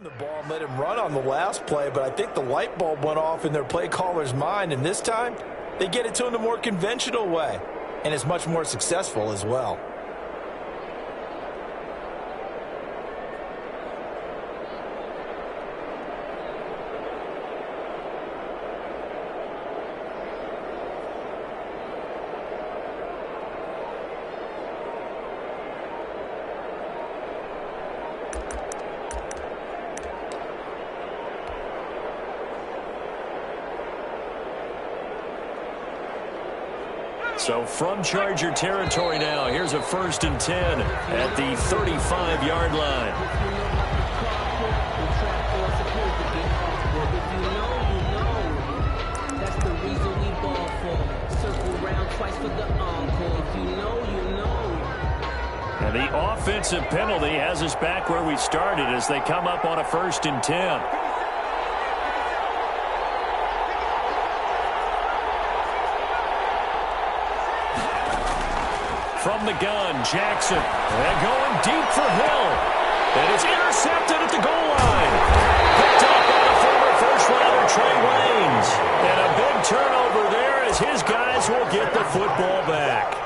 The ball and let him run on the last play, but I think the light bulb went off in their play caller's mind, and this time they get it to him the more conventional way, and it's much more successful as well. So from Charger territory now, here's a 1st and 10 at the 35-yard line. That's the reason we ball for. Circle round twice for the encore. If you know. And the offensive penalty has us back where we started as they come up on a 1st and 10. From the gun, Jackson. And going deep for Hill. And it's intercepted at the goal line. Picked up by the former first-rounder Trey Waynes. And a big turnover there as his guys will get the football back.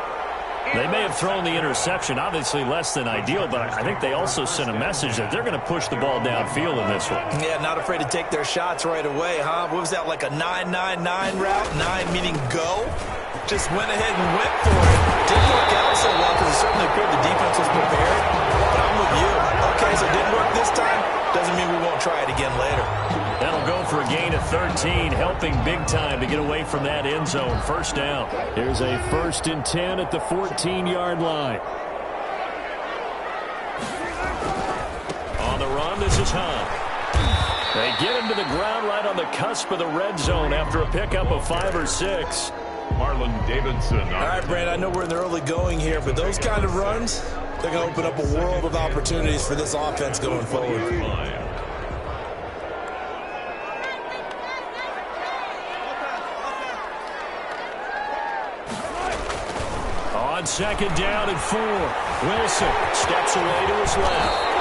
They may have thrown the interception, obviously less than ideal, but I think they also sent a message that they're going to push the ball downfield in this one. Yeah, not afraid to take their shots right away, huh? What was that, like a 9-9-9 route? 9 meaning go? Just went ahead and went for it. Didn't work out so well because it certainly appeared the defense was prepared. But I'm with you. Okay, so it didn't work this time. Doesn't mean we won't try it again later. That'll go for a gain of 13, helping big time to get away from that end zone. 1st down. Here's a 1st and 10 at the 14-yard line. On the run, this is Hunt. They get him to the ground right on the cusp of the red zone after a pickup of 5 or 6. Marlon Davidson. All right, Brand, I know we're in the early going here, but those kind of runs, they're going to open up a world of opportunities for this offense going forward. On 2nd down and 4, Wilson steps away to his left.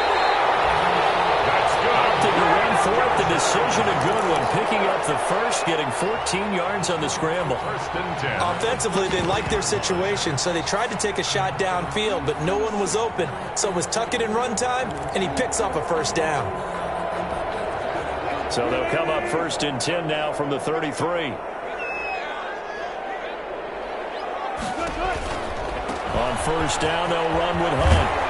Opted to run for it. The decision a good one. Picking up the first, getting 14 yards on the scramble. 1st and 10. Offensively, they liked their situation, so they tried to take a shot downfield, but no one was open. So it was tuck it in run time, and he picks up a 1st down. So they'll come up 1st and 10 now from the 33. On 1st down, they'll run with Hunt.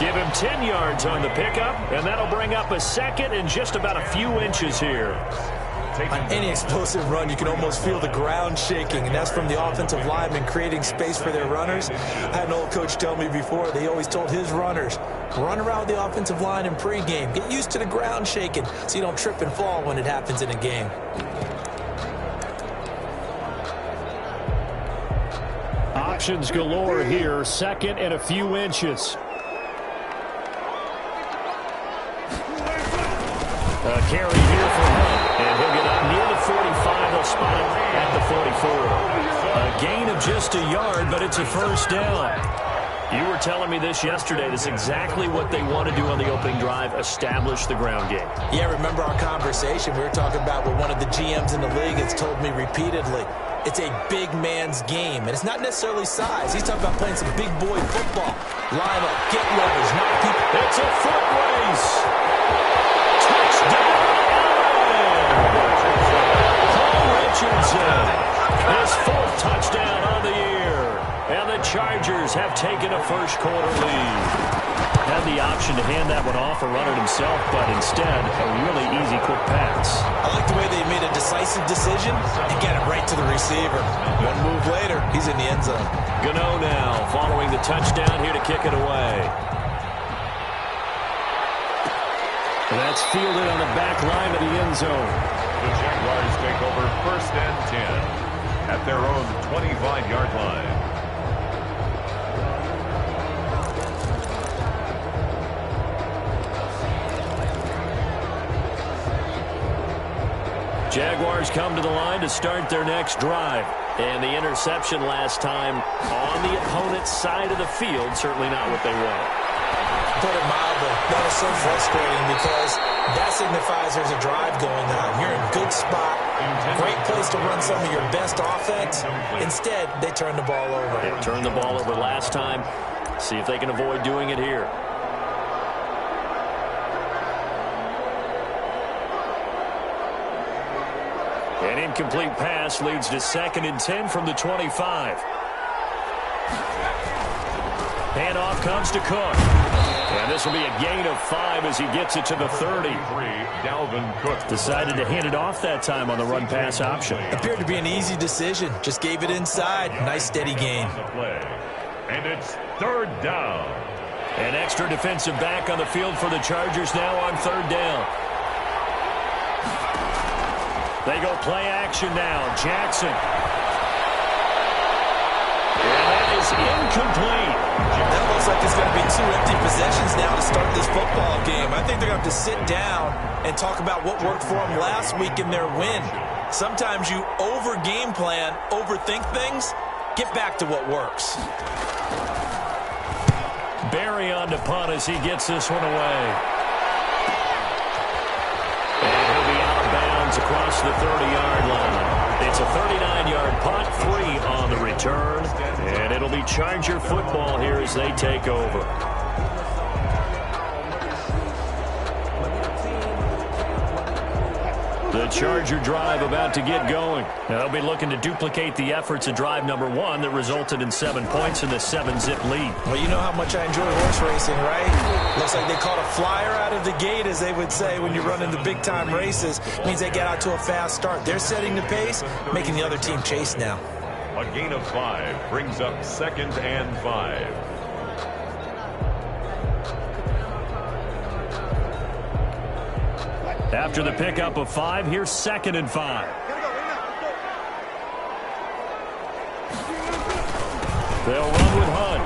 Give him 10 yards on the pickup, and that'll bring up a 2nd and just about a few inches here. On any explosive run, you can almost feel the ground shaking, and that's from the offensive linemen creating space for their runners. I had an old coach tell me before, they always told his runners, run around the offensive line in pregame. Get used to the ground shaking so you don't trip and fall when it happens in a game. Options galore here, 2nd and a few inches. A carry here for Hunt, and he'll get up near the 45. They'll spot him at the 44. A gain of just a yard, but it's a 1st down. You were telling me this yesterday. This is exactly what they want to do on the opening drive, establish the ground game. Yeah, remember our conversation. We were talking about what one of the GMs in the league has told me repeatedly. It's a big man's game, and it's not necessarily size. He's talking about playing some big boy football. Line up, get rubbers, knock people. It's a foot race. Touchdown, Paul Richardson. His 4th touchdown on the year. And the Chargers have taken a first-quarter lead. Had the option to hand that one off or run it himself, but instead, a really easy, quick pass. I like the way they made a decisive decision and get it right to the receiver. One move later, he's in the end zone. Gano now following the touchdown here to kick it away. That's fielded on the back line of the end zone. The Jaguars take over 1st and 10 at their own 25-yard line. Jaguars come to the line to start their next drive. And the interception last time on the opponent's side of the field, certainly not what they want. Put it mildly. That is so frustrating because that signifies there's a drive going on. You're in a good spot, great place to run some of your best offense. Instead, they turn the ball over. They turned the ball over last time. See if they can avoid doing it here. An incomplete pass leads to 2nd and 10 from the 25. Handoff comes to Cook. And this will be a gain of 5 as he gets it to the 30. Dalvin Cook Decided to hand it off that time on the run-pass option. Appeared to be an easy decision. Just gave it inside. Nice, steady gain. And it's 3rd down. An extra defensive back on the field for the Chargers now on 3rd down. They go play action now. Jackson. And that is incomplete. That looks like it's going to be 2 empty possessions now to start this football game. I think they're going to have to sit down and talk about what worked for them last week in their win. Sometimes you over-game plan, overthink things. Get back to what works. Barry on to punt as he gets this one away. And he'll be out of bounds across the 30-yard line. It's a 39-yard punt, 3 on the return, and it'll be Charger football here as they take over. The Charger drive about to get going. Now they'll be looking to duplicate the efforts of drive number 1 that resulted in 7 points in the 7-zip lead. Well, you know how much I enjoy horse racing, right? Looks like they caught a flyer out of the gate, as they would say when you're running the big-time races. It means they get out to a fast start. They're setting the pace, making the other team chase now. A gain of 5 brings up 2nd and 5. After the pickup of 5, here's 2nd and 5. They'll run with Hunt.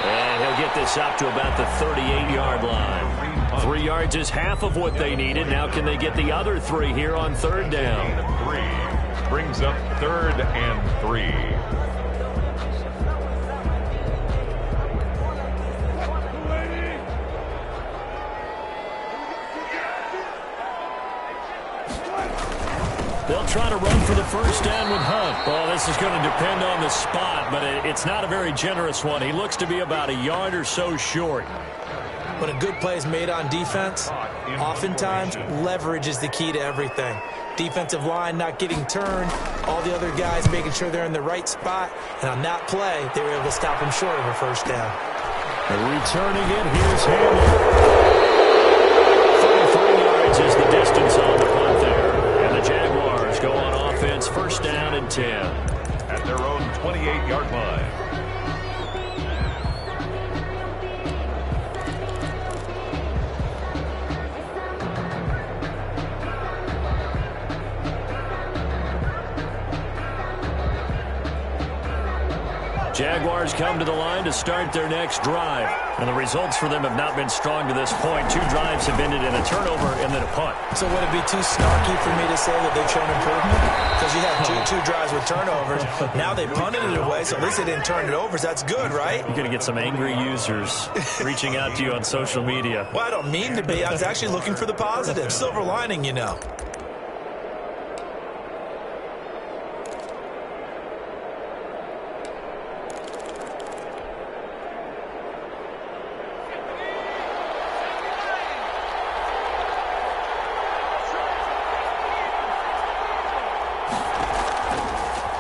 And he'll get this up to about the 38-yard line. 3 yards is half of what they needed. Now can they get the other 3 here on 3rd down? 3 brings up 3rd and 3. They'll try to run for the 1st down with Hunt. Well, this is going to depend on the spot, but it's not a very generous one. He looks to be about a yard or so short. When a good play is made on defense, oftentimes leverage is the key to everything. Defensive line not getting turned, all the other guys making sure they're in the right spot, and on that play, they were able to stop him short of a 1st down. Returning it, here's Hamlin. 33 yards is the distance on the punt there. And the Jaguars go on offense, 1st down and 10. At their own 28-yard line. Jaguars come to the line to start their next drive. And the results for them have not been strong to this point. 2 drives have ended in a turnover and then a punt. So would it be too snarky for me to say that they've shown improvement? Because you had two drives with turnovers. Now they punted it away, so at least they didn't turn it over. So that's good, right? You're going to get some angry users reaching out to you on social media. Well, I don't mean to be. I was actually looking for the positive. Silver lining, you know.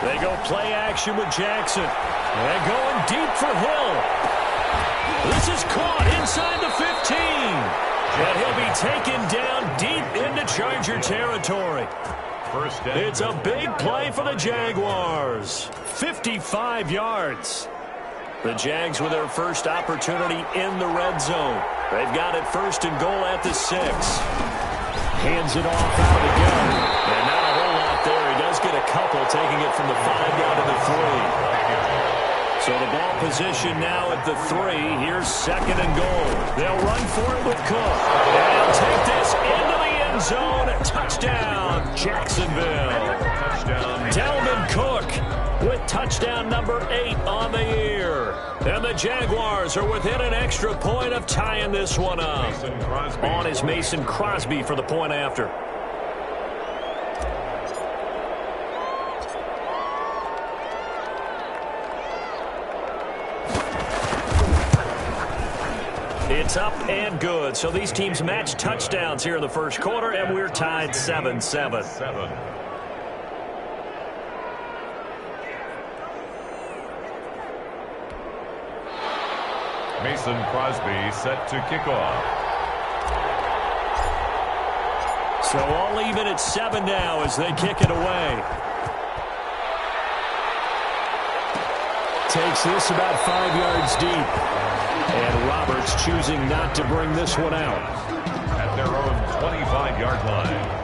They go play action with Jackson. And going deep for Hill. This is caught inside the 15. And he'll be taken down deep into Charger territory. It's a big play for the Jaguars. 55 yards. The Jags with their first opportunity in the red zone. They've got it 1st and goal at the 6. Hands it off out again. And not a whole lot there. He does get a couple, taking it from the 5 down to the 3. So the ball position now at the 3. Here's 2nd and goal. They'll run for it with Cook. And he'll take this into the end zone. Touchdown, Jacksonville. Touchdown. Dalvin Cook. with touchdown number 8 on the year. And the Jaguars are within an extra point of tying this one up. On is Mason Crosby for the point after. It's up and good. So these teams match touchdowns here in the first quarter, and we're tied 7-7. Mason Crosby set to kick off. So all even at 7 now as they kick it away. Takes this about 5 yards deep. And Roberts choosing not to bring this one out. At their own 25-yard line.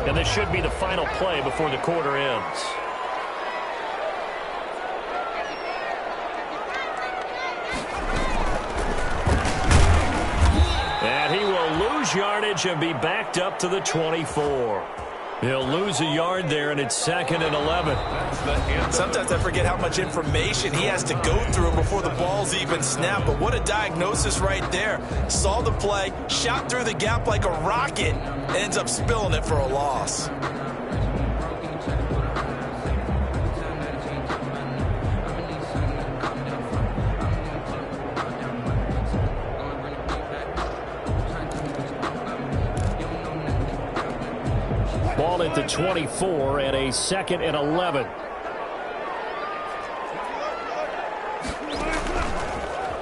And this should be the final play before the quarter ends. And he will lose yardage and be backed up to the 24. He'll lose a yard there, and it's 2nd and 11. Sometimes I forget how much information he has to go through before the ball's even snapped. But what a diagnosis right there. Saw the play, shot through the gap like a rocket, ends up spilling it for a loss. Ball at the 24 and a 2nd and 11.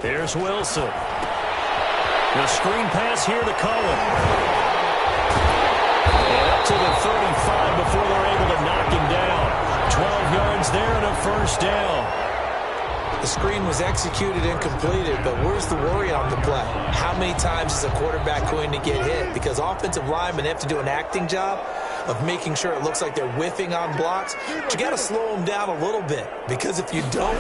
Here's Wilson. The screen pass here to Cohen. And up to the 35 before they're able to knock him down. 12 yards there and a first down. The screen was executed and completed, but where's the worry on the play? How many times is a quarterback going to get hit? Because offensive linemen have to do an acting job of making sure it looks like they're whiffing on blocks. But you got to slow them down a little bit, because if you don't,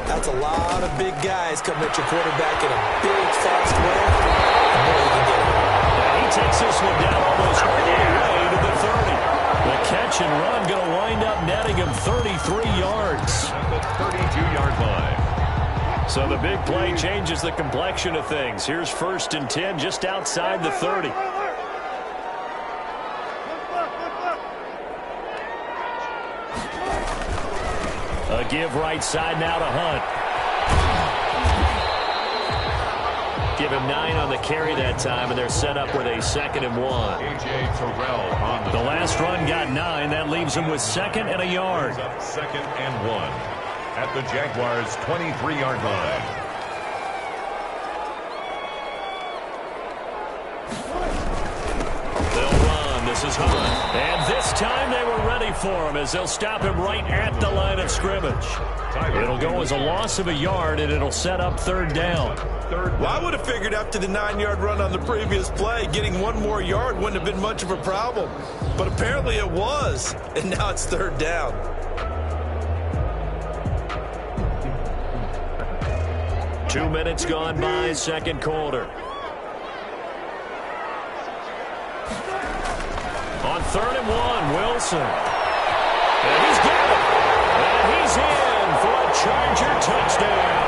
that's a lot of big guys coming at your quarterback in a big, fast way. And boy, you can get it. Now he takes this one down almost all the way to the 30. The catch and run going to wind up netting him 33 yards. At the 32-yard line. So the big play changes the complexion of things. Here's 1st and 10 just outside the 30. A give right side now to Hunt. Give him 9 on the carry that time, and they're set up with a 2nd and 1. A.J. Terrell on The last run got 9. That leaves him with 2nd and a yard. up 2nd and 1 at the Jaguars' 23-yard line. They'll run. This is Hunt. And this time they were ready for him as they'll stop him right at the line of scrimmage. It'll go as a loss of a yard, and it'll set up 3rd down. Well, I would have figured after the 9-yard run on the previous play, getting 1 more yard wouldn't have been much of a problem. But apparently it was, and now it's 3rd down. Two minutes gone by, second quarter. On 3rd and 1, Wilson. And he's got it. And he's in for a Charger touchdown.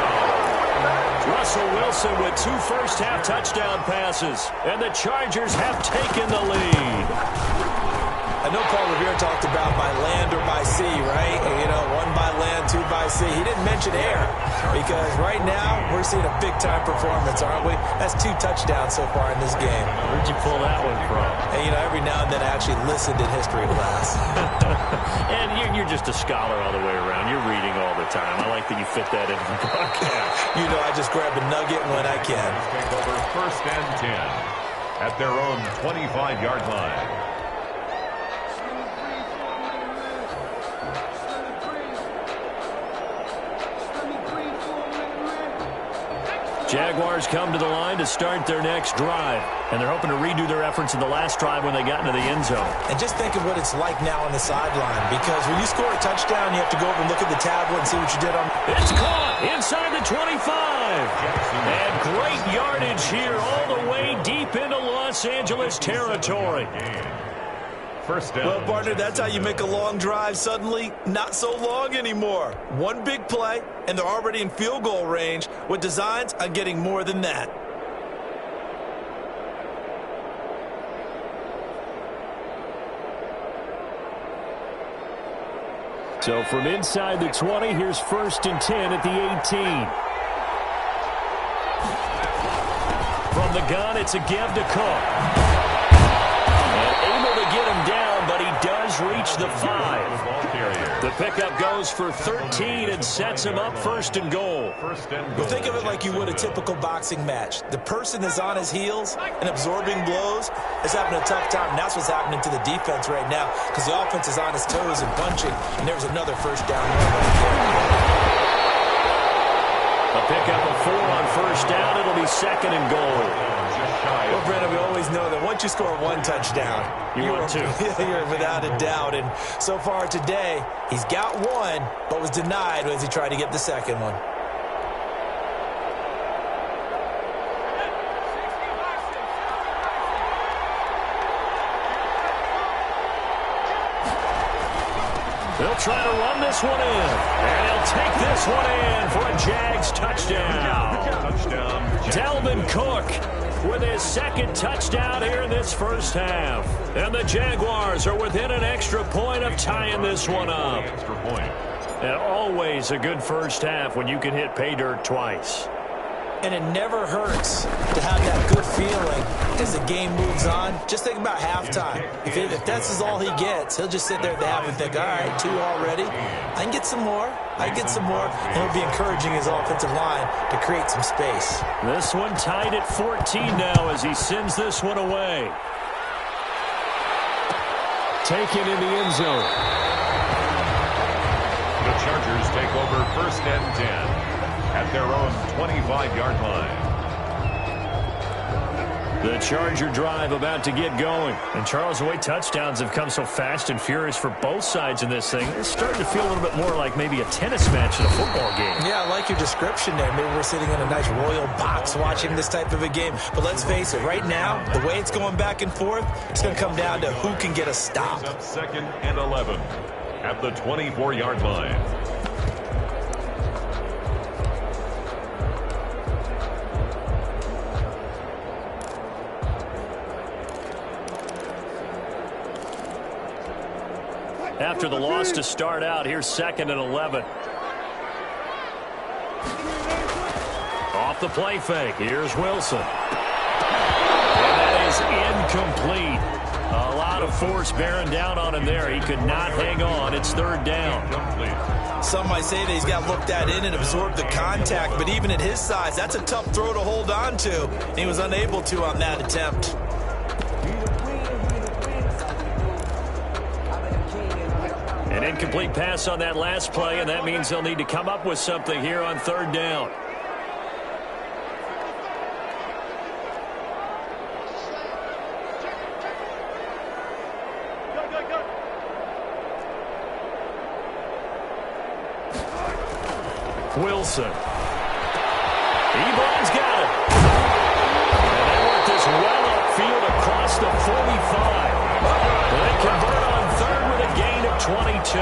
Russell Wilson with 2 first-half touchdown passes. And the Chargers have taken the lead. I know Paul Revere talked about by land or by sea, right? You know, 1 by land, 2 by sea. He didn't mention air, because right now we're seeing a big-time performance, aren't we? That's 2 touchdowns so far in this game. Where'd you pull that one from? And, you know, every now and then I actually listened in history class. And you're just a scholar all the way around. You're reading all the time. I like that you fit that into the broadcast. You know, I just grab a nugget when I can. Take over 1st and 10 at their own 25-yard line. Jaguars come to the line to start their next drive. And they're hoping to redo their efforts in the last drive when they got into the end zone. And just think of what it's like now on the sideline, because when you score a touchdown, you have to go over and look at the tablet and see what you did on. It's caught inside the 25. And great yardage here all the way deep deep into Los Angeles territory. First down. Well, partner, that's how you make a long drive suddenly not so long anymore. One big play, and they're already in field goal range with designs on getting more than that. So from inside the 20, here's 1st and 10 at the 18. From the gun, it's a give to Cook. And able to get him down, but he does reach the 5. The pickup goes for 13 and sets him up 1st and goal. Well, think of it like you would a typical boxing match. The person is on his heels and absorbing blows is having a tough time. And that's what's happening to the defense right now because the offense is on his toes and punching, and there's another 1st down run right there. A pickup of 4 on 1st down. It'll be 2nd and goal. Well, Brandon, we always know that once you score 1 touchdown, you want 2. You're without a doubt. And so far today, he's got 1, but was denied as he tried to get the 2nd one. They'll try to run this one in. And he'll take this one in for a Jags touchdown. Dalvin Cook with his 2nd touchdown here in this 1st half. And the Jaguars are within an extra point of tying this one up. And always a good 1st half when you can hit pay dirt twice. And it never hurts to have that good feeling as the game moves on. Just think about halftime. If that's all he gets, he'll just sit there at the half and think, all right, 2 already. I can get some more. I can get some more. And he'll be encouraging his offensive line to create some space. This one tied at 14 now as he sends this one away. Taken in the end zone. The Chargers take over 1st and 10. At their own 25-yard line. The Charger drive about to get going. And Charles, the way touchdowns have come so fast and furious for both sides in this thing, it's starting to feel a little bit more like maybe a tennis match in a football game. Yeah, I like your description there. Maybe we're sitting in a nice royal box watching this type of a game. But let's face it, right now, the way it's going back and forth, it's going to come down to who can get a stop. 2nd and 11 at the 24-yard line. After the loss to start out, here's 2nd and 11. Off the play fake, here's Wilson. And that is incomplete. A lot of force bearing down on him there. He could not hang on. It's 3rd down. Some might say that he's got looked at in and absorbed the contact, but even at his size, that's a tough throw to hold on to. And he was unable to on that attempt. An incomplete pass on that last play, and that means they'll need to come up with something here on 3rd down. Wilson. Ebron's got it. And they work this well upfield across the 45. They convert on 3rd with a gain of 22.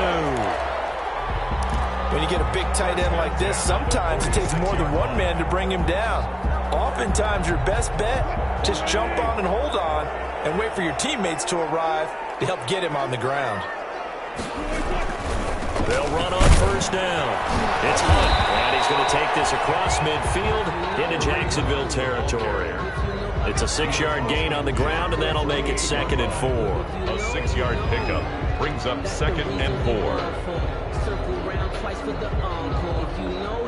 When you get a big tight end like this, sometimes it takes more than one man to bring him down. Oftentimes, your best bet, just jump on and hold on and wait for your teammates to arrive to help get him on the ground. They'll run on 1st down. It's Hunt, and he's going to take this across midfield into Jacksonville territory. It's a 6-yard gain on the ground, and that'll make it 2nd and 4. A 6-yard pickup brings up 2nd and 4. Circle round twice for the encore. You know.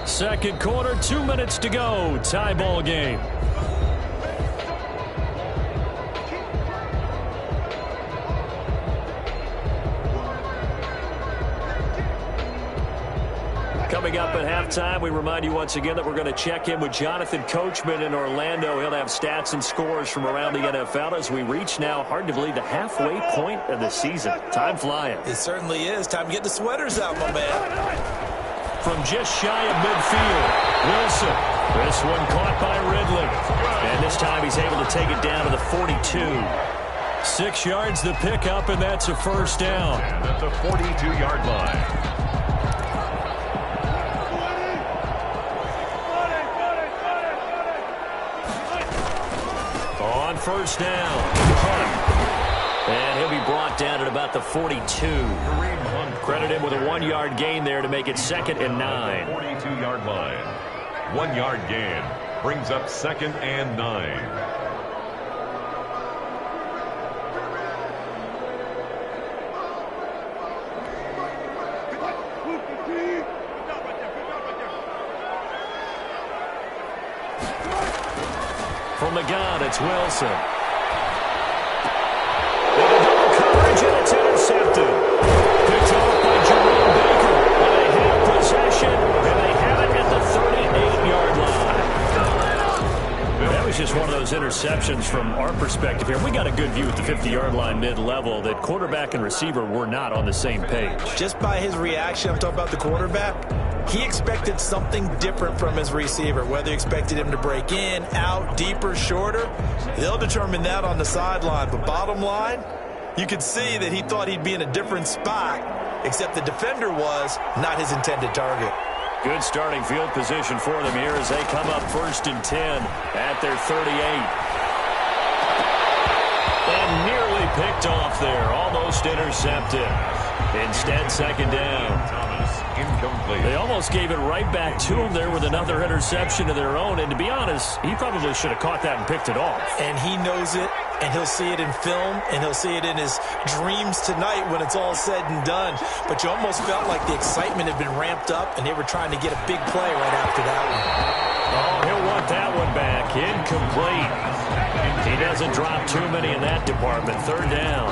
2nd quarter, 2 minutes to go. Tie ball game. Coming up at halftime, we remind you once again that we're going to check in with Jonathan Coachman in Orlando. He'll have stats and scores from around the NFL as we reach now, hard to believe, the halfway point of the season. Time flying. It certainly is. Time to get the sweaters out, my man. from just shy of midfield. Wilson. This one caught by Ridley. And this time he's able to take it down to the 42. 6 yards the pickup, and that's a first down. And at the 42-yard line. On first down. And he'll be brought down at about the 42. Credit him with a 1-yard gain there to make it 2nd and 9. 42-yard line. 1-yard gain brings up 2nd and 9. From the gun, it's Wilson. Double coverage, and it's intercepted. Picked off by Jerome Baker. And they have possession, and they have it at the 38-yard line. That was just one of those interceptions from our perspective here. We got a good view at the 50-yard line mid-level that quarterback and receiver were not on the same page. Just by his reaction, I'm talking about the quarterback, he expected something different from his receiver, whether he expected him to break in, out, deeper, shorter. They'll determine that on the sideline. But bottom line, you could see that he thought he'd be in a different spot, except the defender was not his intended target. Good starting field position for them here as they come up 1st and 10 at their 38. And nearly picked off there, almost intercepted. Instead, 2nd down. Incomplete. They almost gave it right back to him there with another interception of their own. And to be honest, he probably should have caught that and picked it off. And he knows it, and he'll see it in film, and he'll see it in his dreams tonight when it's all said and done. But you almost felt like the excitement had been ramped up, and they were trying to get a big play right after that one. Oh, he'll want that one back. Incomplete. He doesn't drop too many in that department. 3rd down.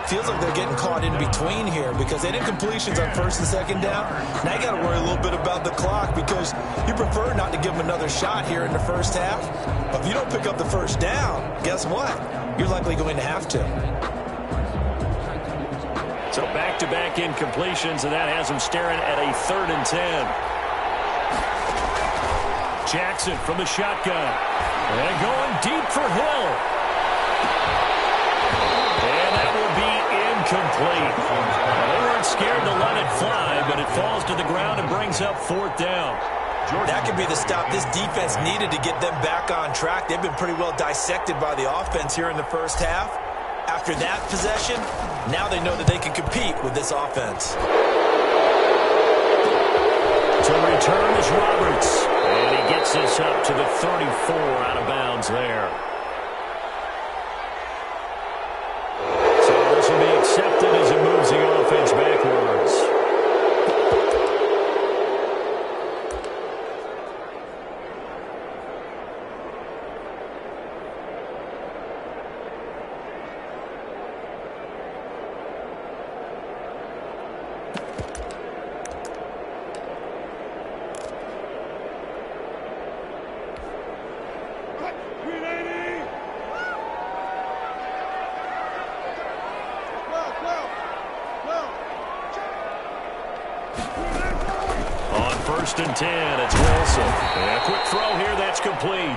Feels like they're getting caught in between here because they did completions on 1st and 2nd down. Now you got to worry a little bit about the clock because you prefer not to give them another shot here in the first half. But if you don't pick up the 1st down, guess what? You're likely going to have to. So back-to-back incompletions, and that has them staring at a 3rd and 10. Jackson from the shotgun. And going deep for Hill. Complete. They weren't scared to let it fly, but it falls to the ground and brings up 4th down. That could be the stop this defense needed to get them back on track. They've been pretty well dissected by the offense here in the first half. After that possession, now they know that they can compete with this offense. To return is Roberts, and he gets this up to the 34 out of bounds there. Accepted as it moves the offense backwards. On 1st and 10, it's Wilson. And a quick throw here, that's complete.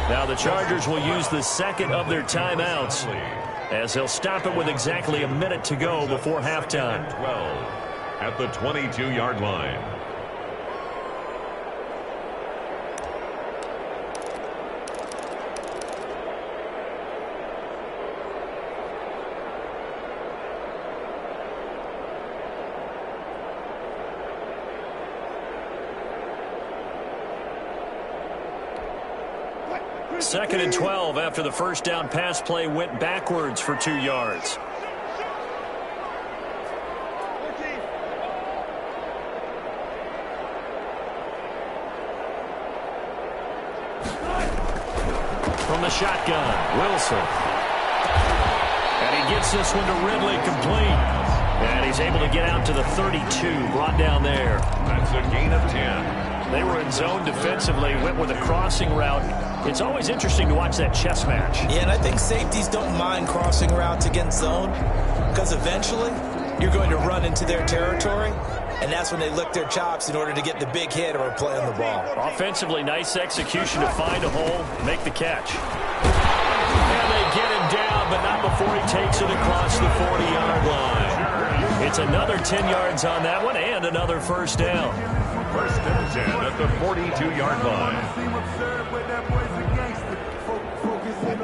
Now the Chargers will use the 2nd of their timeouts as they'll stop it with exactly a minute to go before halftime. 12 at the 22-yard line. Second and 12 after the 1st down pass play went backwards for 2 yards. From the shotgun, Wilson. And he gets this one to Ridley complete. And he's able to get out to the 32, brought down there. That's a gain of 10. They were in zone defensively, went with a crossing route. It's always interesting to watch that chess match. Yeah, and I think safeties don't mind crossing routes against zone because eventually you're going to run into their territory. and that's when they lick their chops in order to get the big hit or a play on the ball. Offensively, nice execution to find a hole, make the catch. And they get him down, but not before he takes it across the 40-yard line. It's another 10 yards on that one and another first down. First and 10 at the 42-yard line.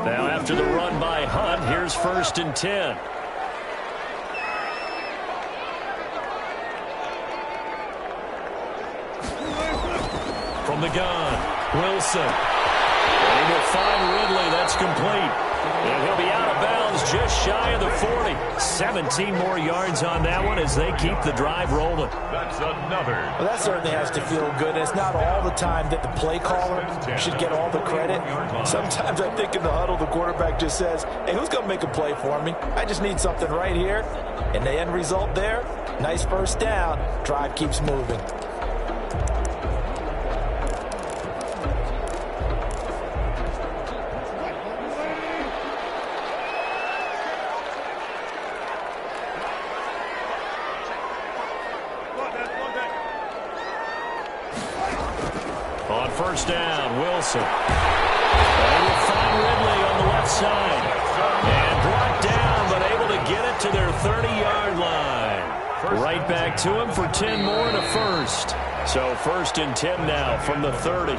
Now after the run by Hunt, here's first and 10. From the gun, Wilson. And he will find Ridley. That's complete. And he'll be out of bounds just shy of the 40. 17 more yards on that one as they keep the drive rolling. That's another. Well, that certainly has to feel good. It's not all the time that the play caller should get all the credit. Sometimes I think in the huddle, the quarterback just says, hey, who's going to make a play for me? I just need something right here. And the end result there, nice first down. Drive keeps moving. On first down, Wilson. And he will find Ridley on the left side. And brought down, but able to get it to their 30-yard line. Right back to him for 10 more and a first. So first and 10 now from the 30.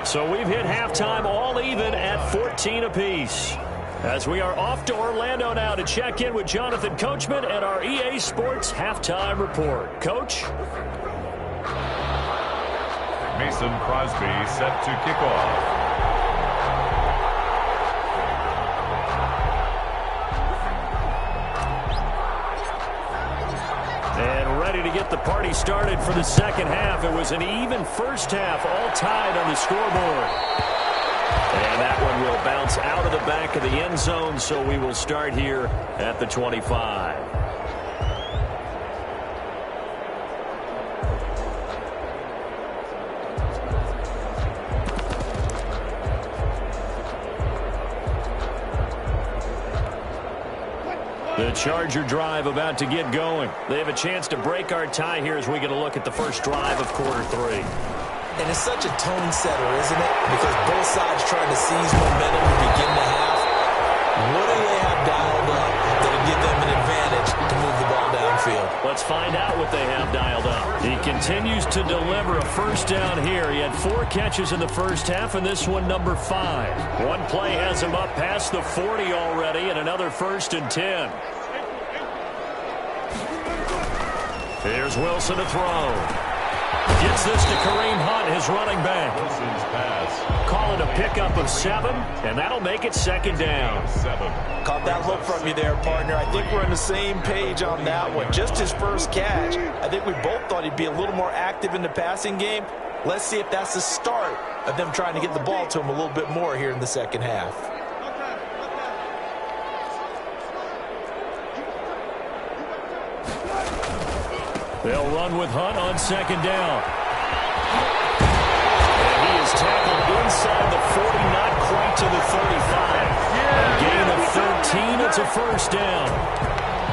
So we've hit halftime all even at 14 apiece. As we are off to Orlando now to check in with Jonathan Coachman at our EA Sports Halftime Report. Coach? Mason Crosby set to kick off. And ready to get the party started for the second half. It was an even first half, all tied on the scoreboard. And that one will bounce out of the back of the end zone, so we will start here at the 25. The Charger drive about to get going. They have a chance to break our tie here as we get a look at the first drive of quarter 3. And it's such a tone setter, isn't it? Because both sides trying to seize momentum to begin the half. What do they have dialed up that'll give them an advantage to move the ball downfield? Let's find out what they have dialed up. He continues to deliver a first down here. He had 4 catches in the first half, and this one number 5. One play has him up past the 40 already, and another first and 10. Here's Wilson to throw. Gets this to Kareem Hunt, his running back. Wilson's pass. Call it a pickup of 7, and that'll make it second down. 7. Caught that look from you there, partner. I think we're on the same page on that one. Just his first catch. I think we both thought he'd be a little more active in the passing game. Let's see if that's the start of them trying to get the ball to him a little bit more here in the second half. They'll run with Hunt on second down. And he is tackled inside the 40, not quite to the 35. A gain of 13, it's a first down.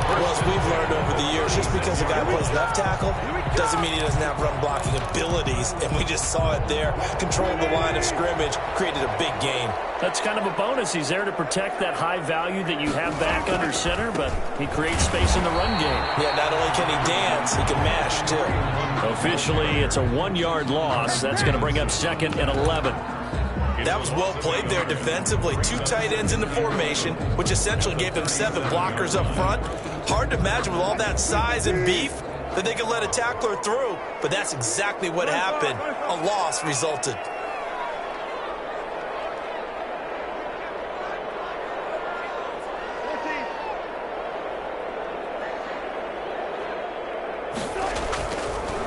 Well, as we've learned over the years, just because a guy plays left tackle doesn't mean he doesn't have run blocking abilities, and we just saw it there. Controlled the line of scrimmage, created a big gain. That's kind of a bonus. He's there to protect that high value that you have back under center, but he creates space in the run game. Yeah, not only can he dance, he can mash, too. Officially, it's a 1-yard loss. That's going to bring up second and 11. That was well played there defensively. 2 tight ends in the formation, which essentially gave them 7 blockers up front. Hard to imagine with all that size and beef that they could let a tackler through, but that's exactly what happened. A loss resulted.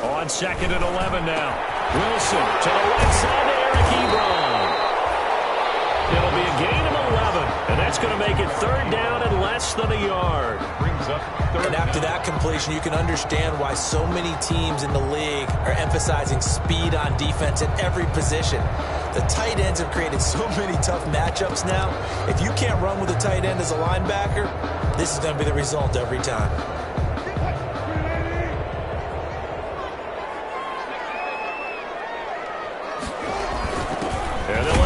On second and 11 now. Wilson to the right side to Eric Ebron. It'll be a gain of 11, and that's going to make it third down and less than a yard. Brings up third. And after that completion, you can understand why so many teams in the league are emphasizing speed on defense at every position. The tight ends have created so many tough matchups now. If you can't run with a tight end as a linebacker, this is going to be the result every time.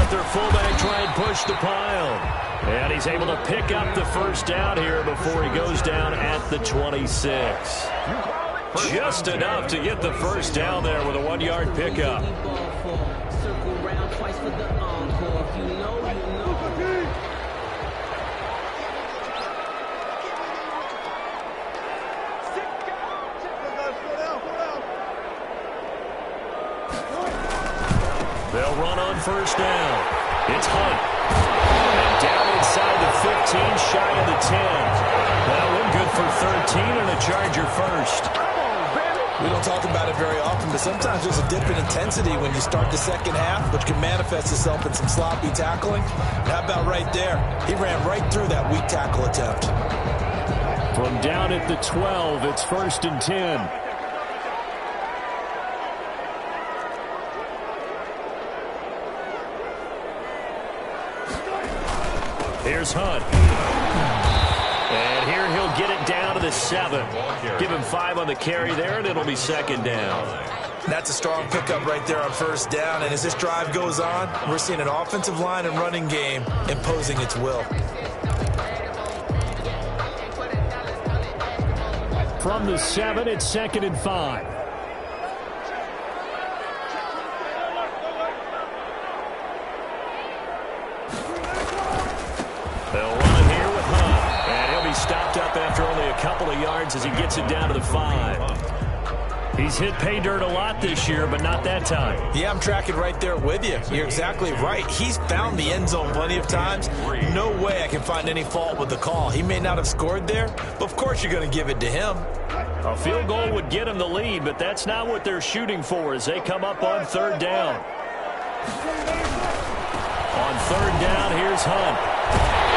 let their fullback try and push the pile. And he's able to pick up the first down here before he goes down at the 26. Just enough to get the first down there with a 1-yard pickup. Circle round twice for the encore. If you know, you know. They'll run on first down. It's Hunt. And down inside the 15, shy of the 10. That one good for 13 and a Charger first. We don't talk about it very often, but sometimes there's a dip in intensity when you start the second half, which can manifest itself in some sloppy tackling. And how about right there? He ran right through that weak tackle attempt. From down at the 12, it's 1st and 10. Here's Hunt. And here he'll get it down to the 7. Give him 5 on the carry there, and it'll be 2nd down. That's a strong pickup right there on first down. And as this drive goes on, we're seeing an offensive line and running game imposing its will. From the 7, it's 2nd and 5. They'll run it here with Hunt. And he'll be stopped up after only a couple of yards as he gets it down to the 5. He's hit pay dirt a lot this year, but not that time. Yeah, I'm tracking right there with you. You're exactly right. He's found the end zone plenty of times. No way I can find any fault with the call. He may not have scored there, but of course you're going to give it to him. A field goal would get him the lead, but that's not what they're shooting for as they come up on 3rd down. On 3rd down, here's Hunt.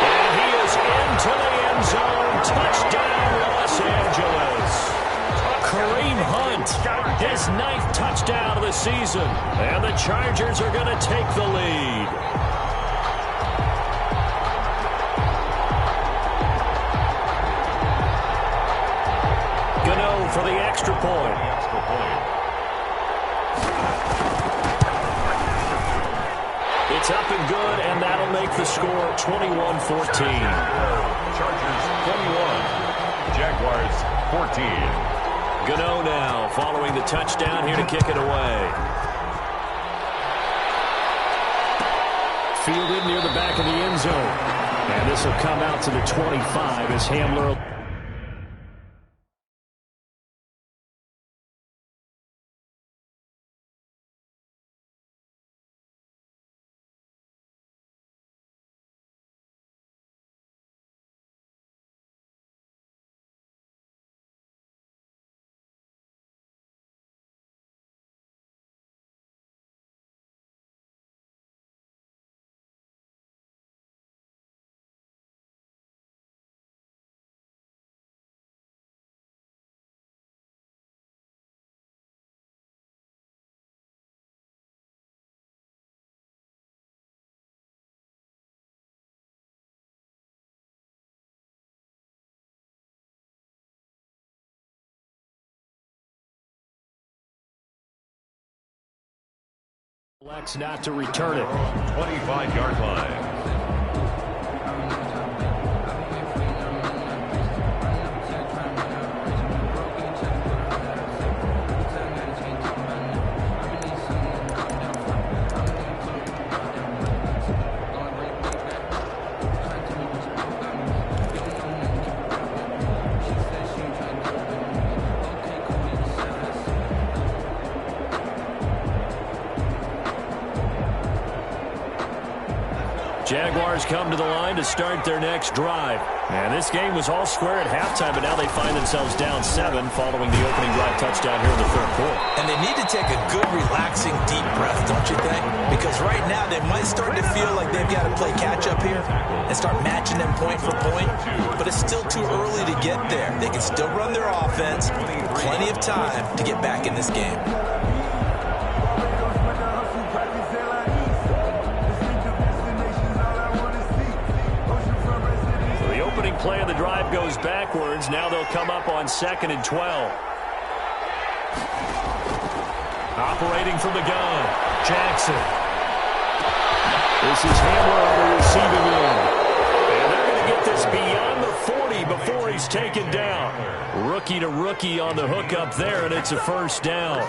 And he is into the end zone. Touchdown, Los Angeles. Kareem Hunt, his 9th touchdown of the season. And the Chargers are going to take the lead. Gano for the extra point. It's up and good, and that'll make the score 21-14. Chargers 21, Jaguars 14. Gano now following the touchdown here to kick it away. Fielded near the back of the end zone. And this will come out to the 25 as Hamler. Elects not to return it. 25-yard line. Jaguars come to the line to start their next drive. And this game was all square at halftime, but now they find themselves down 7 following the opening drive touchdown here in the 3rd quarter. And they need to take a good, relaxing, deep breath, don't you think? Because right now they might start to feel like they've got to play catch-up here and start matching them point for point. But it's still too early to get there. They can still run their offense. Plenty of time to get back in this game. Play of the drive goes backwards. Now they'll come up on 2nd and 12. Operating from the gun, Jackson. This is Hamler on the receiving end. And they're going to get this beyond the 40 before he's taken down. Rookie to rookie on the hook up there, and it's a first down.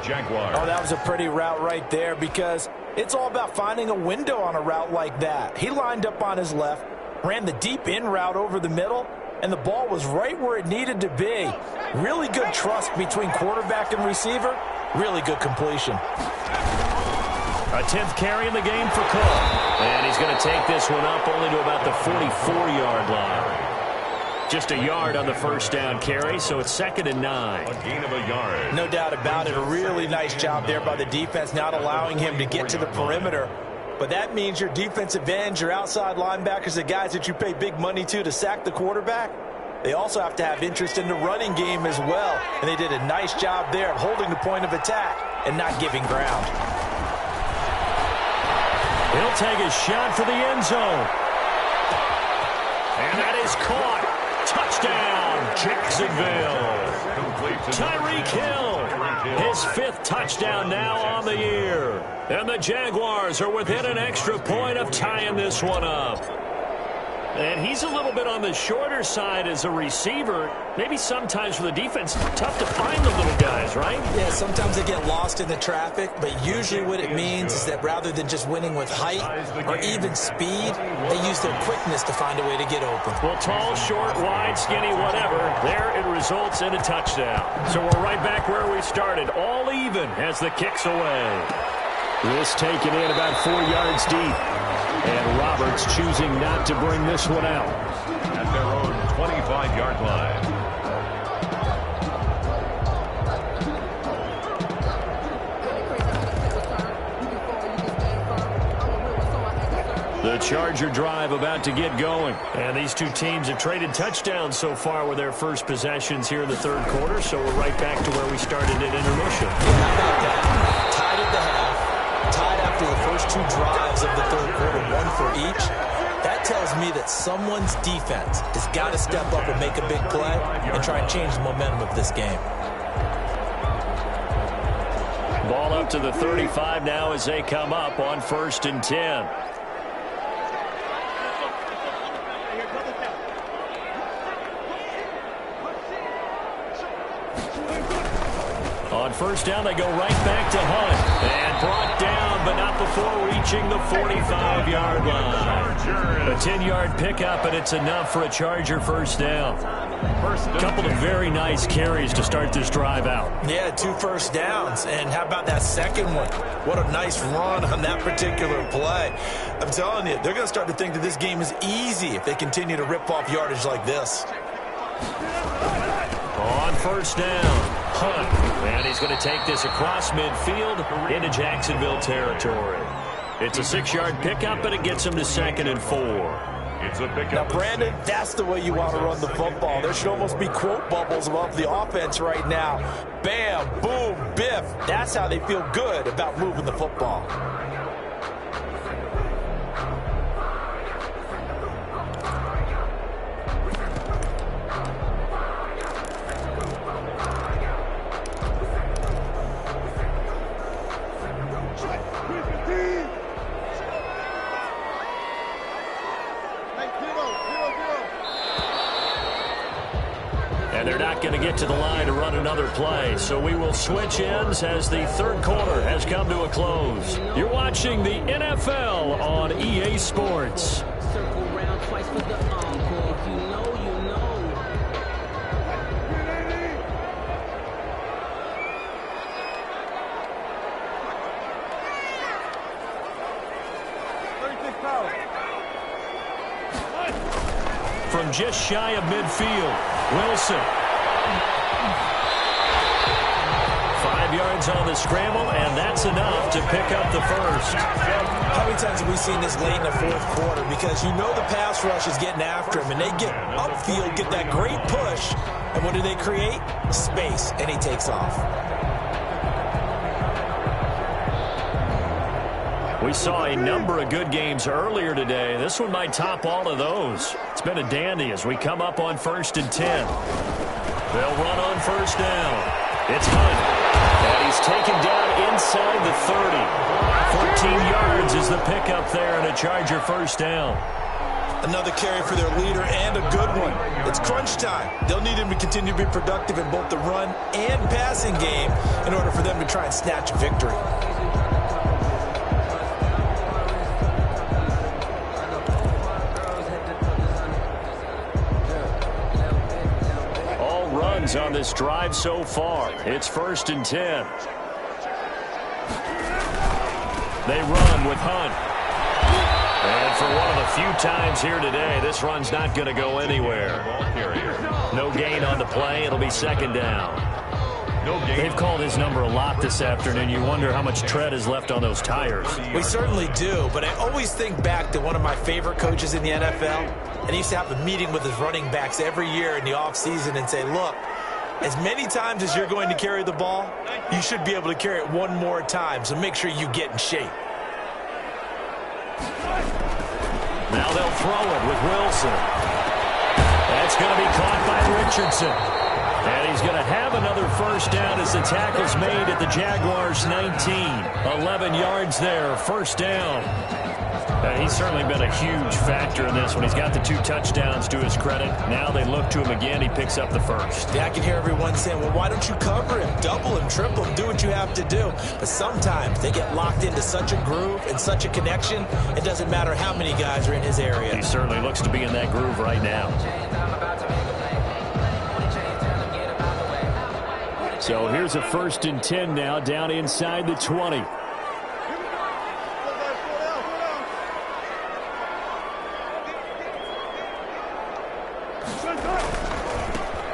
Jaguars. Oh, that was a pretty route right there because it's all about finding a window on a route like that. He lined up on his left, ran the deep in route over the middle, and the ball was right where it needed to be. Really good trust between quarterback and receiver. Really good completion. A 10th carry in the game for Cook. And he's going to take this one up only to about the 44-yard line. Just a yard on the first down carry, so it's 2nd and 9. A gain of a yard. No doubt about it. A really nice job there by the defense, not allowing him to get to the perimeter. But that means your defensive ends, your outside linebackers, the guys that you pay big money to sack the quarterback, they also have to have interest in the running game as well. And they did a nice job there of holding the point of attack and not giving ground. He'll take a shot for the end zone. And that is caught. Touchdown, Jacksonville. Tyreek Hill, his 5th touchdown now on the year. And the Jaguars are within an extra point of tying this one up. And he's a little bit on the shorter side as a receiver. Maybe sometimes for the defense, tough to find the little guys, right? Yeah, sometimes they get lost in the traffic, but usually what it means is that rather than just winning with height or even speed, they use their quickness to find a way to get open. Well, tall, short, wide, skinny, whatever, there it results in a touchdown. So we're right back where we started, all even as the kick's away. This taken in about 4 yards deep. And Roberts choosing not to bring this one out. At their own 25-yard line. The Charger drive about to get going. And these two teams have traded touchdowns so far with their first possessions here in the 3rd quarter. So we're right back to where we started at intermission. How about that? Tied at the half. Tied after the first 2 drives of the 3rd quarter, 1 for each. That tells me that someone's defense has got to step up and make a big play and try and change the momentum of this game. Ball up to the 35 now as they come up on 1st and 10. On 1st down, they go right back to Hunt. And brought down, but not before reaching the 45-yard line. A 10-yard pickup, and it's enough for a Charger first down. A couple of very nice carries to start this drive out. Yeah, 2 first downs. And how about that second one? What a nice run on that particular play. I'm telling you, they're going to start to think that this game is easy if they continue to rip off yardage like this. On 1st down. Hunt, and he's going to take this across midfield into Jacksonville territory. It's a 6-yard pickup, and it gets him to 2nd and 4. It's a pickup. Now, Brandon, that's the way you want to run the football. There should almost be quote bubbles above the offense right now. Bam, boom, biff. That's how they feel good about moving the football. And they're not going to get to the line to run another play. So we will switch ends as the 3rd quarter has come to a close. You're watching the NFL on EA Sports. Circle round twice for the encore. If you know, you know. From just shy of midfield, Wilson. 5 yards on the scramble, and that's enough to pick up the first. How many times have we seen this late in the 4th quarter? Because you know the pass rush is getting after him, and they get upfield, get that great push, and what do they create? Space, and he takes off. We saw a number of good games earlier today. This one might top all of those. It's been a dandy as we come up on 1st and 10. They'll run on 1st down. It's Hunt. And he's taken down inside the 30. 14 yards is the pickup there and a Charger first down. Another carry for their leader and a good one. It's crunch time. They'll need him to continue to be productive in both the run and passing game in order for them to try and snatch a victory. All runs on this drive so far. It's 1st and 10. They run with Hunt. And for one of the few times here today, this run's not going to go anywhere. No gain on the play. It'll be 2nd down. They've called his number a lot this afternoon. You wonder how much tread is left on those tires. We certainly do, but I always think back to one of my favorite coaches in the NFL, and he used to have a meeting with his running backs every year in the offseason and say, look, as many times as you're going to carry the ball, you should be able to carry it one more time, so make sure you get in shape. Now they'll throw it with Wilson. That's going to be caught by Richardson. And he's going to have another first down as the tackle's made at the Jaguars' 19. 11 yards there, first down. He's certainly been a huge factor in this one. He's got the 2 touchdowns to his credit. Now they look to him again. He picks up the first. Yeah, I can hear everyone saying, well, why don't you cover him, double him, triple him, do what you have to do. But sometimes they get locked into such a groove and such a connection, it doesn't matter how many guys are in his area. He certainly looks to be in that groove right now. So here's a 1st and 10 now, down inside the 20.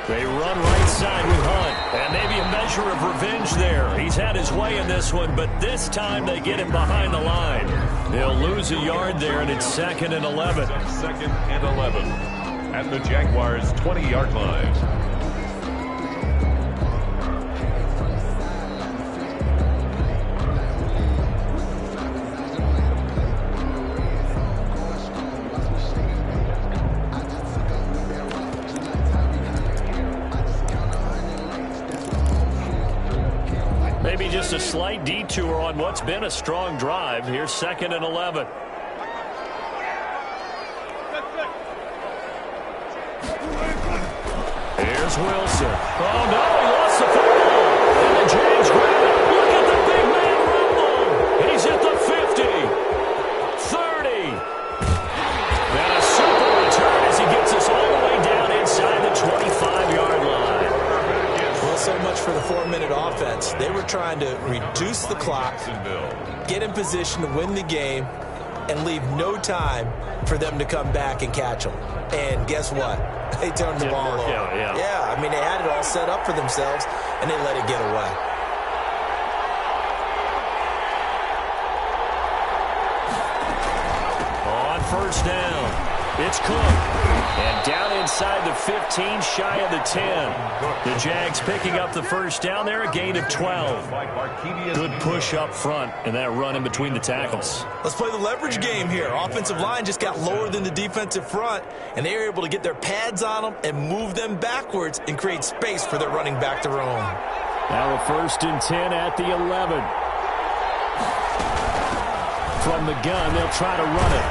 They run right side with Hunt, and maybe a measure of revenge there. He's had his way in this one, but this time they get him behind the line. They'll lose a yard there, and it's 2nd and 11. 2nd and 11 at the Jaguars' 20-yard line. Maybe just a slight detour on what's been a strong drive. Here's 2nd and 11. Here's Wilson. Oh, no, he lost the football. And the Jags grab it. Look at the big man rumble. He's at the 50. 30. And a super return as he gets us all the way down inside the 25-yard line. Well, so much for the 4-minute offense. They were trying to reduce the clock, get in position to win the game, and leave no time for them to come back and catch them. And guess what? They turned the ball over. Yeah, I mean, they had it all set up for themselves, and they let it get away. On 1st down, it's Cook. And down inside the 15, shy of the 10. The Jags picking up the first down there, a gain of 12. Good push up front, and that run in between the tackles. Let's play the leverage game here. Offensive line just got lower than the defensive front, and they were able to get their pads on them and move them backwards and create space for their running back to roam. Now a 1st and 10 at the 11. From the gun, they'll try to run it.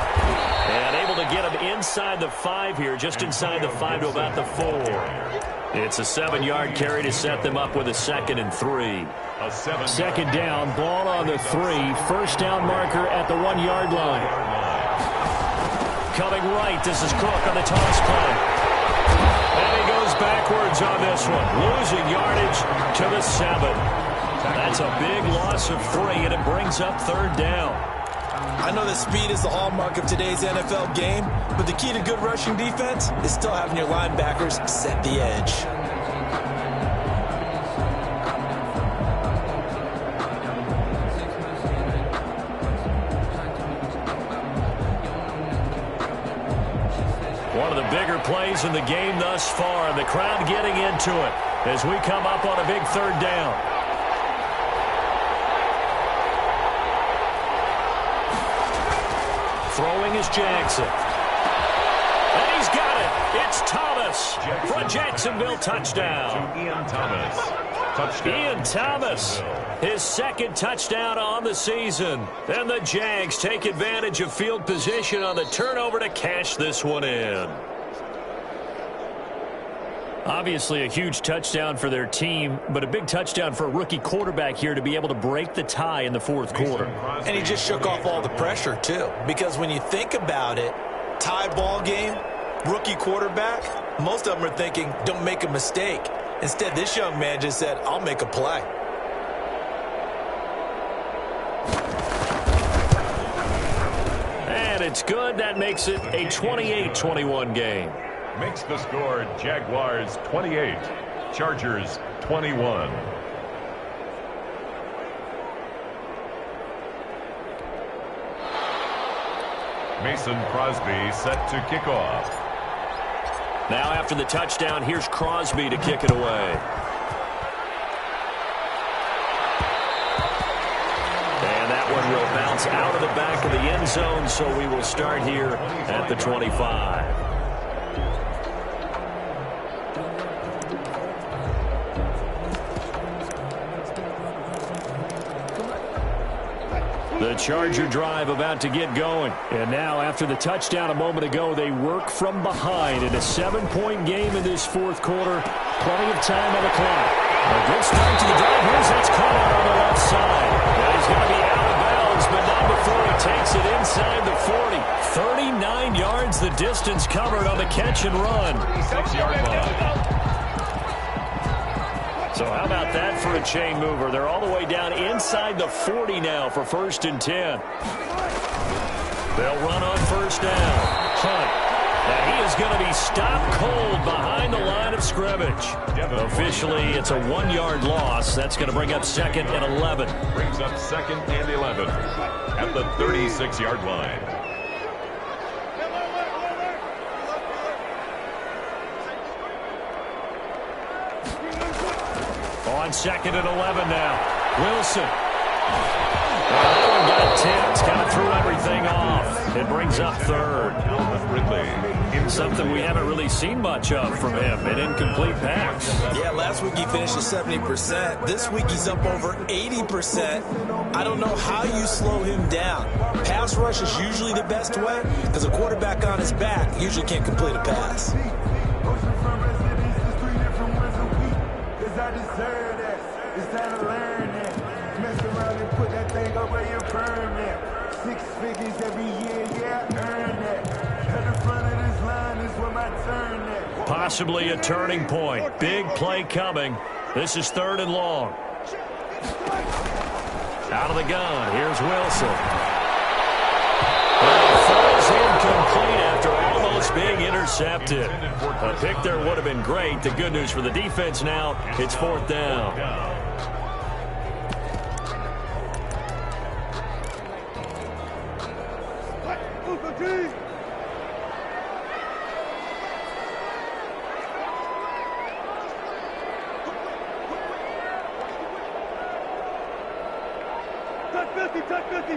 And able to get him inside the 5 here, just inside the 5 to about the 4. It's a 7-yard carry to set them up with a 2nd and 3. 2nd down, ball on the 3. First down marker at the 1-yard line. Coming right, this is Cook on the toss play. And he goes backwards on this one, losing yardage to the 7. That's a big loss of 3, and it brings up 3rd down. I know that speed is the hallmark of today's NFL game, but the key to good rushing defense is still having your linebackers set the edge. One of the bigger plays in the game thus far, and the crowd getting into it as we come up on a big 3rd down. Throwing is Jackson. And he's got it. It's Thomas for a Jacksonville touchdown. To Ian Thomas. touchdown. Ian Thomas, his second touchdown on the season. And the Jags take advantage of field position on the turnover to cash this one in. Obviously a huge touchdown for their team, but a big touchdown for a rookie quarterback here to be able to break the tie in the fourth quarter. And he just shook off all the pressure, too. Because when you think about it, tie ball game, rookie quarterback, most of them are thinking, don't make a mistake. Instead, this young man just said, I'll make a play. And it's good. That makes it a 28-21 game. Makes the score Jaguars 28, Chargers 21. Mason Crosby set to kick off. Now after the touchdown, here's Crosby to kick it away. And that one will bounce out of the back of the end zone, so we will start here at the 25. The Charger drive about to get going. And now, after the touchdown a moment ago, they work from behind in a 7-point game in this fourth quarter. Plenty of time on the clock. A good start to the drive. Here's that's caught out on the left side. Well, he's going to be out of bounds, but not before he takes it inside the 40. 39 yards the distance covered on the catch and run. 6-yard line. So how about that for a chain mover? They're all the way down inside the 40 now for 1st and 10. They'll run on 1st down. Hunt. And he is going to be stopped cold behind the line of scrimmage. Officially, it's a 1-yard loss. That's going to bring up 2nd and 11. Brings up 2nd and 11 at the 36-yard line. On 2nd and 11 now. Wilson. That one got tipped. Kind of threw everything off. It brings up 3rd. Ridley. Something we haven't really seen much of from him. An incomplete pass. Yeah, last week he finished at 70%. This week he's up over 80%. I don't know how you slow him down. Pass rush is usually the best way because a quarterback on his back usually can't complete a pass. I deserve that. It's time to learn that. Mess around and put that thing up where you burn that. 6 figures every year, yeah, I earn that. At the front of this line is where my turn at. Possibly a turning point. Big play coming. This is 3rd and long. Out of the gun. Here's Wilson. Falls incomplete after almost being intercepted. A pick there would have been great. The good news for the defense now, it's 4th down. Touch 50.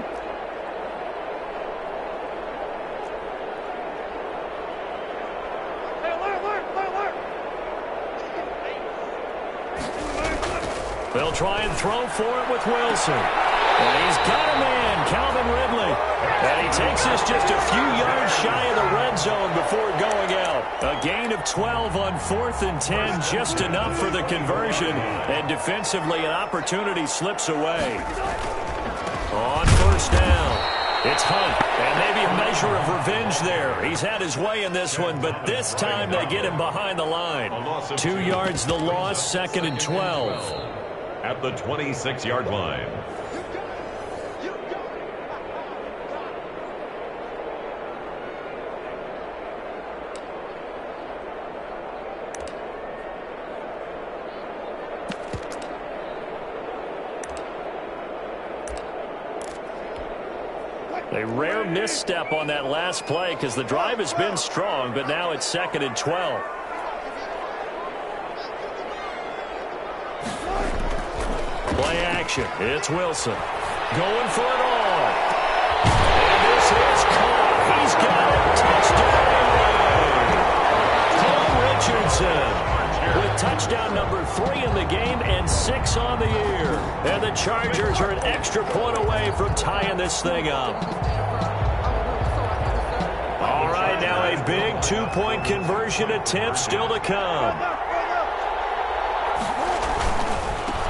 They'll try and throw for it with Wilson. And he's got a man, Calvin Ridley. And he takes this just a few yards shy of the red zone before going out. A gain of 12 on 4th and 10, just enough for the conversion. And defensively, an opportunity slips away. On 1st down, it's Hunt. And maybe a measure of revenge there. He's had his way in this one, but this time they get him behind the line. 2 yards the loss, 2nd and 12. At the 26-yard line. A rare misstep on that last play because the drive has been strong, but now it's 2nd and 12. Play action. It's Wilson. Going for it all. And this is caught. He's got it. Touchdown. Cole Richardson with touchdown number 3 in the game and 6 this thing up. All right, now a big two-point conversion attempt still to come.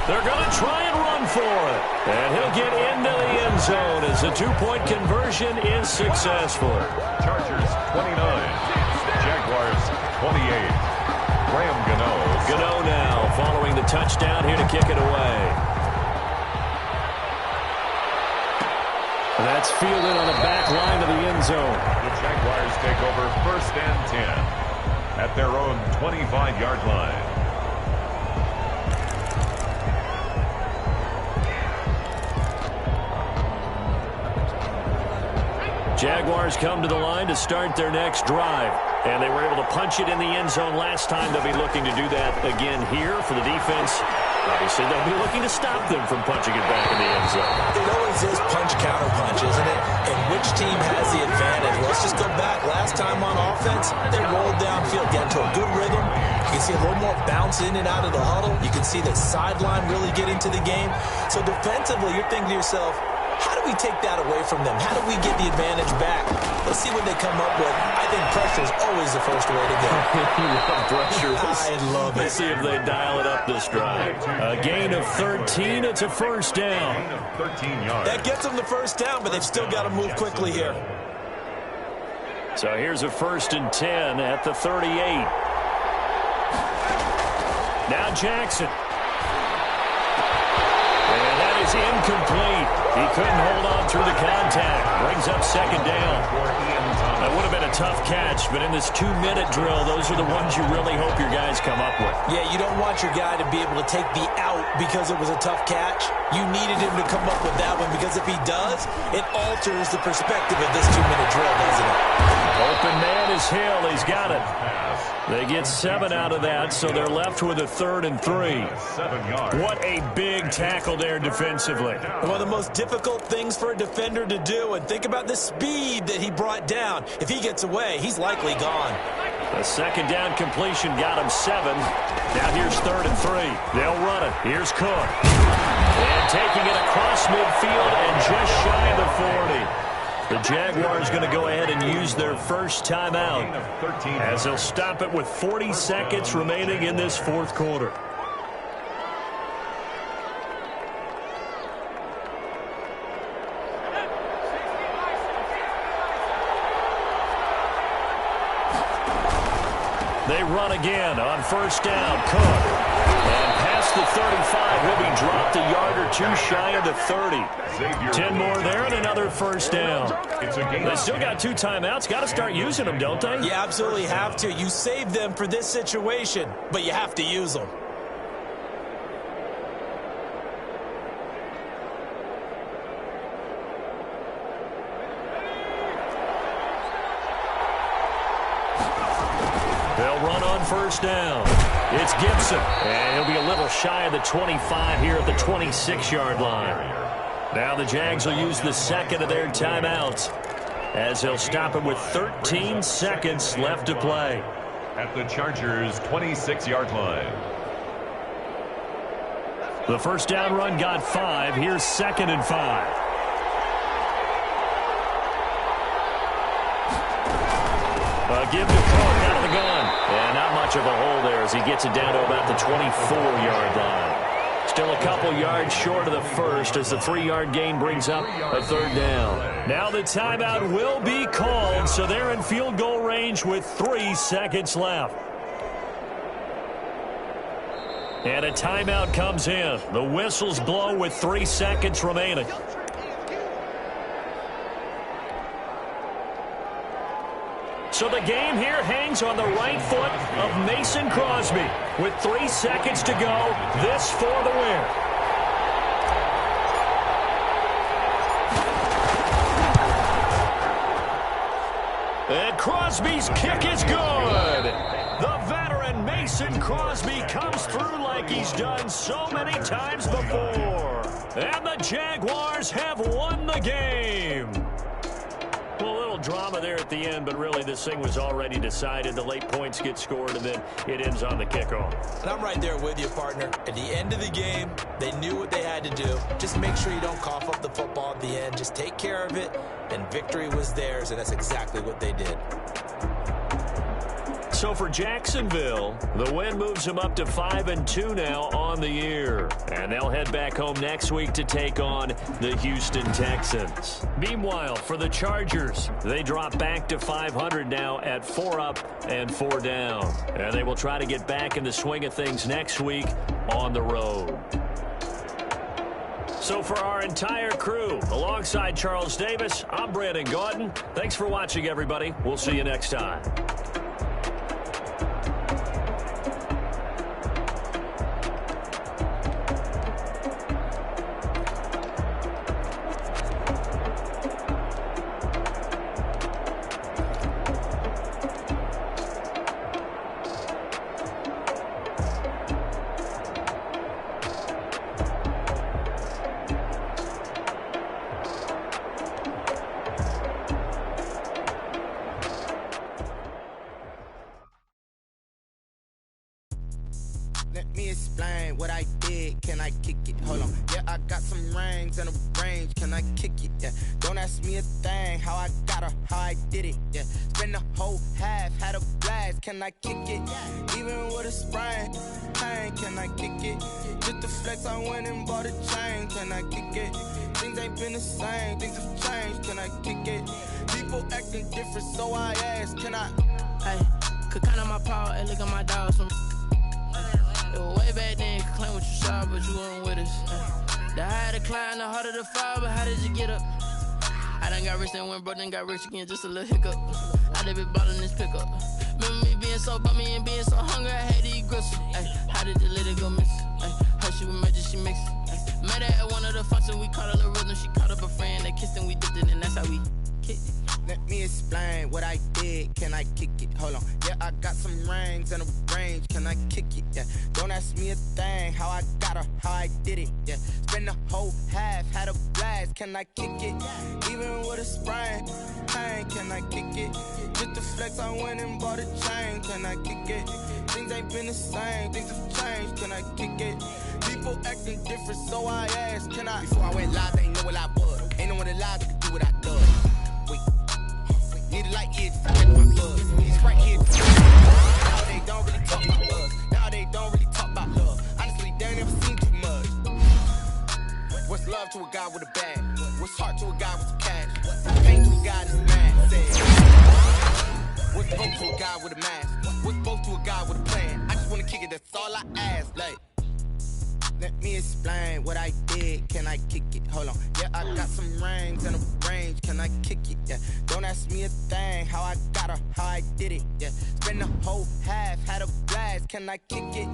They're going to try and run for it. And he'll get into the end zone as the two-point conversion is successful. Chargers 29, Jaguars 28. Graham Gano. Gano now following the touchdown here to kick it away. That's fielded on the back line of the end zone. The Jaguars take over 1st and 10 at their own 25-yard line. Jaguars come to the line to start their next drive. And they were able to punch it in the end zone last time. They'll be looking to do that again here for the defense. Obviously, they'll be looking to stop them from punching it back in the end zone. It always is punch-counter-punch, isn't it? And which team has the advantage? Let's just go back. Last time on offense, they rolled downfield, get into a good rhythm. You can see a little more bounce in and out of the huddle. You can see the sideline really get into the game. So defensively, you're thinking to yourself, how do we take that away from them? How do we get the advantage back? Let's see what they come up with. I think pressure is always the first way to go. You love pressure. I love it. Let's see if they dial it up this drive. A gain of 13. It's a first down. 13 yards. That gets them the first down, but they've still got to move quickly here. So here's a 1st and 10 at the 38. Now Jackson. And that is incomplete. He couldn't hold on through the contact. Brings up 2nd down. That would have been a tough catch, but in this 2-minute drill, those are the ones you really hope your guys come up with. Yeah, you don't want your guy to be able to take the out because it was a tough catch. You needed him to come up with that one because if he does, it alters the perspective of this 2-minute drill, doesn't it? Open man is Hill. He's got it. They get 7 out of that, so they're left with a 3rd and 3. 7 yards. What a big tackle there defensively. One of the most difficult things for a defender to do, and think about the speed that he brought down. If he gets away, he's likely gone. A 2nd down completion got him 7. Now here's 3rd and 3. They'll run it. Here's Cook. And taking it across midfield and just shy of the 40. The Jaguars going to go ahead and use their first timeout as they'll stop it with 40 seconds remaining in this 4th quarter. They run again on 1st down. Cook. And past the 35, will be dropped a yard or 2 shy of the 30. 10 more there and another 1st down. They still got 2 timeouts. Got to start using them, don't they? You absolutely have to. You save them for this situation, but you have to use them. They'll run on 1st down. It's Gibson. And he'll be a little shy of the 25 here at the 26-yard line. Now the Jags will use the 2nd of their timeouts as they'll stop it with 13 seconds left to play. At the Chargers' 26-yard line. The 1st down run got 5. Here's 2nd and 5. Give to Cook out of the gun. And not much of a hole there as he gets it down to about the 24-yard line. Still a couple yards short of the first as the 3-yard gain brings up a 3rd down. Now the timeout will be called, so they're in field goal range with 3 seconds left. And a timeout comes in. The whistles blow with 3 seconds remaining. So the game here hangs on the right foot of Mason Crosby. With 3 seconds to go, this for the win. And Crosby's kick is good. The veteran Mason Crosby comes through like he's done so many times before. And the Jaguars have won the game. Well, a little drama there at the end, but really this thing was already decided. The late points get scored, and then it ends on the kickoff. And I'm right there with you, partner. At the end of the game, they knew what they had to do. Just make sure you don't cough up the football at the end. Just take care of it, and victory was theirs, and that's exactly what they did. So for Jacksonville, the win moves them up to 5-2 now on the year. And they'll head back home next week to take on the Houston Texans. Meanwhile, for the Chargers, they drop back to 500 now at 4 up and 4 down. And they will try to get back in the swing of things next week on the road. So for our entire crew, alongside Charles Davis, I'm Brandon Gaudin. Thanks for watching, everybody. We'll see you next time. Let me explain what I did. Can I kick it? Hold on. Yeah, I got some rings and a range. Can I kick it? Yeah. Don't ask me a thing. How I got her, how I did it. Yeah. Spend the whole half, had a blast. Can I kick it? Even with a sprain. Pain, can I kick it? Just the flex, I went and bought a chain. Can I kick it? Things ain't been the same. Things have changed. Can I kick it? People acting different, so I ask. Can I? Hey, could count on my power and look at my dogs from. It was way back then, you could claim what you saw, but you weren't with us. The higher the climb, the harder the fall, but how did you get up? I done got rich, then went broke, then got rich again, just a little hiccup. I done been bought in this pickup. Remember me being so bummy and being so hungry, I had to eat gristle. Ay, how did the lady go miss? Her she was magic, she mixed. Met her at one of the functions, we caught a little rhythm, she caught up a friend, they kissed and we dipped it, and that's how we kicked it. Let me explain what I did. Can I kick it? Hold on. Yeah, I got some rings and a range. Can I kick it? Yeah. Don't ask me a thing. How I got her, how I did it. Yeah. Spend the whole half, had a blast. Can I kick it? Even with a sprain. Pain, can I kick it? Just the flex, I went and bought a chain. Can I kick it? Things ain't been the same. Things have changed. Can I kick it? People acting different, so I asked. Can I? Before I went live, they ain't know what I was. Ain't no one alive that could do what I done. Need a light year to check my buzz. These right here. Now they don't really talk about us. Now they don't really talk about love. Honestly, they ain't never seen too much. What's love to a guy with a bag? What's heart to a guy with some cash? What's pain to a guy that's mad? Said. What's both to a guy with a mask? What's both to a guy with a plan? I just wanna kick it, that's all I ask. Like, let me explain what I did. Can I kick it? Hold on. Yeah, I got some rings and a range. Can I kick it? Yeah. Don't ask me a thing. How I got her, how I did it. Yeah. Spend the whole half, had a blast. Can I kick it?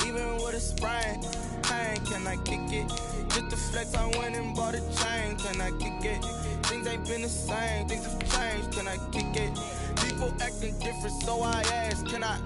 Even with a sprain. Pain, can I kick it? Just the flex, I went and bought a chain. Can I kick it? Things ain't been the same. Things have changed. Can I kick it? People acting different, so I ask. Can I?